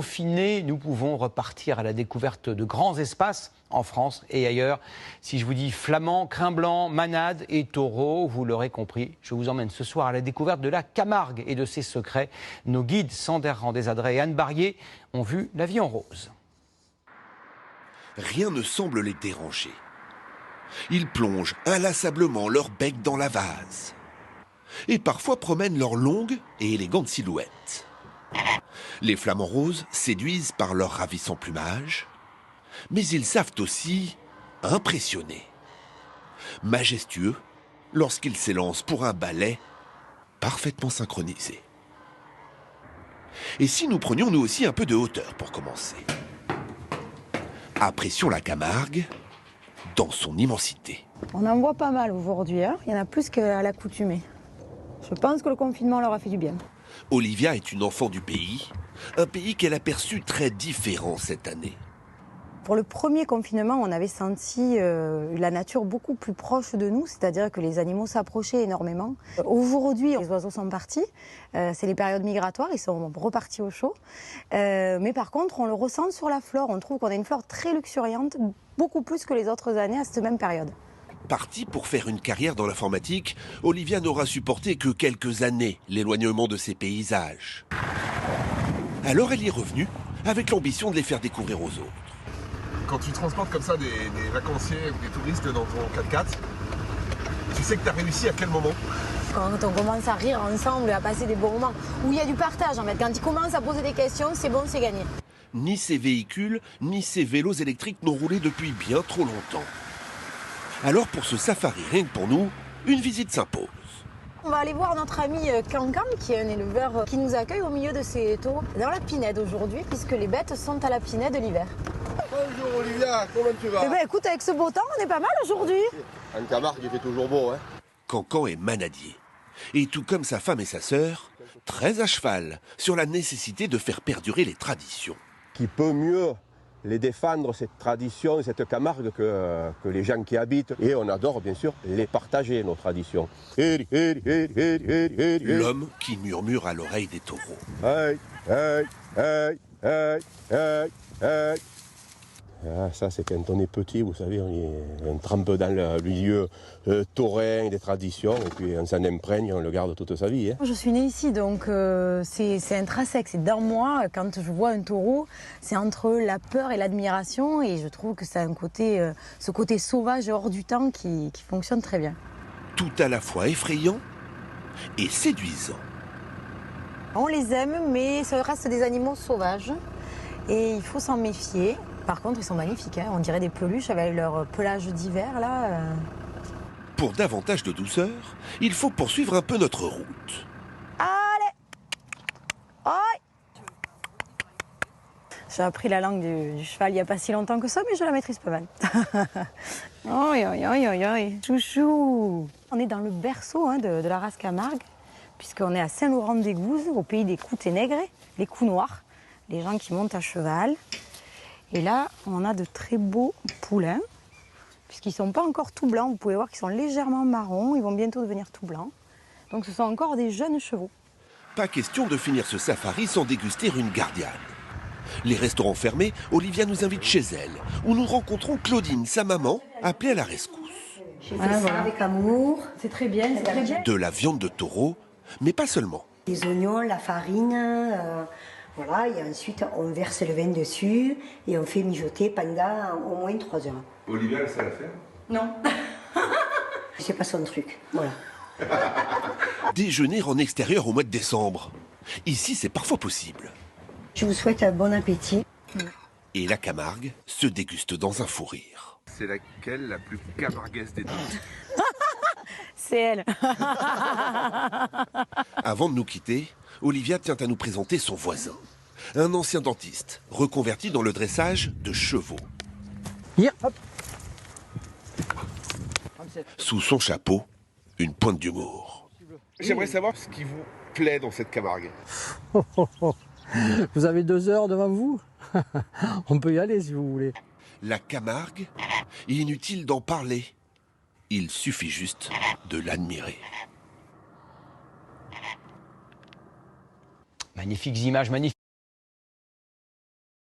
déconfinés, nous pouvons repartir à la découverte de grands espaces en France et ailleurs. Si je vous dis flamands, crins blancs, manades et taureaux, vous l'aurez compris, je vous emmène ce soir à la découverte de la Camargue et de ses secrets. Nos guides Sander Randézadré et Anne Barrier ont vu la vie en rose. Rien ne semble les déranger. Ils plongent inlassablement leur bec dans la vase et parfois promènent leurs longues et élégantes silhouettes. Les flamants roses séduisent par leur ravissant plumage, mais ils savent aussi impressionner. Majestueux lorsqu'ils s'élancent pour un ballet parfaitement synchronisé. Et si nous prenions nous aussi un peu de hauteur pour commencer? Apprécions la Camargue dans son immensité. On en voit pas mal aujourd'hui, hein. Il y en a plus qu'à l'accoutumée. Je pense que le confinement leur a fait du bien. Olivia est une enfant du pays, un pays qu'elle a perçu très différent cette année. Pour le premier confinement, on avait senti la nature beaucoup plus proche de nous, c'est-à-dire que les animaux s'approchaient énormément. Aujourd'hui, les oiseaux sont partis, c'est les périodes migratoires, ils sont repartis au chaud. Mais par contre, on le ressent sur la flore, on trouve qu'on a une flore très luxuriante, beaucoup plus que les autres années à cette même période. Partie pour faire une carrière dans l'informatique, Olivia n'aura supporté que quelques années l'éloignement de ses paysages. Alors elle y est revenue, avec l'ambition de les faire découvrir aux autres. Quand tu transportes comme ça des vacanciers ou des touristes dans ton 4x4, tu sais que tu as réussi à quel moment? Quand on commence à rire ensemble et à passer des bons moments, où il y a du partage en fait. Quand ils commencent à poser des questions, c'est bon, c'est gagné. Ni ces véhicules, ni ces vélos électriques n'ont roulé depuis bien trop longtemps. Alors pour ce safari, rien que pour nous, une visite s'impose. On va aller voir notre ami Cancan, qui est un éleveur qui nous accueille au milieu de ses taureaux dans la pinède aujourd'hui, puisque les bêtes sont à la pinède l'hiver. Bonjour Olivia, comment tu vas? Eh ben écoute, avec ce beau temps, on est pas mal aujourd'hui. En Camargue, il fait toujours beau, hein? Cancan est manadier. Et tout comme sa femme et sa sœur, très à cheval sur la nécessité de faire perdurer les traditions. Qui peut mieux les défendre, cette tradition, cette Camargue, que les gens qui habitent. Et on adore, bien sûr, les partager, nos traditions. L'homme qui murmure à l'oreille des taureaux. Hey, hey, hey, hey, hey, hey. Ah, ça, c'est quand on est petit, vous savez, on trempe dans le milieu taurin, des traditions, et puis on s'en imprègne, on le garde toute sa vie. Hein. Je suis née ici, donc c'est intrinsèque, c'est dans moi. Quand je vois un taureau, c'est entre la peur et l'admiration, et je trouve que c'est un côté, ce côté sauvage et hors du temps qui fonctionne très bien. Tout à la fois effrayant et séduisant. On les aime, mais ça reste des animaux sauvages, et il faut s'en méfier. Par contre, ils sont magnifiques, hein. On dirait des peluches avec leur pelage d'hiver, là. Pour davantage de douceur, il faut poursuivre un peu notre route. Allez! Oi! J'ai appris la langue du cheval il n'y a pas si longtemps que ça, mais je la maîtrise pas mal. Oi, oi, oi, oi, oi. Chouchou! On est dans le berceau hein, de la race Camargue, puisqu'on est à Saint-Laurent-des-Gouzes, au pays des coups ténègres, les coups noirs, les gens qui montent à cheval. Et là, on a de très beaux poulains, puisqu'ils ne sont pas encore tout blancs. Vous pouvez voir qu'ils sont légèrement marrons, ils vont bientôt devenir tout blancs. Donc ce sont encore des jeunes chevaux. Pas question de finir ce safari sans déguster une gardiane. Les restaurants fermés, Olivia nous invite chez elle, où nous rencontrons Claudine, sa maman, appelée à la rescousse. Voilà. Avec amour. C'est très bien, c'est très bien. De la viande de taureau, mais pas seulement. Les oignons, la farine, voilà, et ensuite on verse le vin dessus et on fait mijoter pendant au moins 3 heures. Olivia, elle sait la faire? Non. C'est pas son truc, voilà. Déjeuner en extérieur au mois de décembre. Ici, c'est parfois possible. Je vous souhaite un bon appétit. Et la Camargue se déguste dans un fou rire. C'est laquelle la plus camarguaise des deux? C'est elle. Avant de nous quitter, Olivia tient à nous présenter son voisin. Un ancien dentiste, reconverti dans le dressage de chevaux. Hier, hop. Sous son chapeau, une pointe d'humour. J'aimerais savoir ce qui vous plaît dans cette Camargue. Vous avez 2 heures devant vous. On peut y aller si vous voulez. La Camargue, inutile d'en parler. Il suffit juste de l'admirer. Magnifiques images, magnifiques.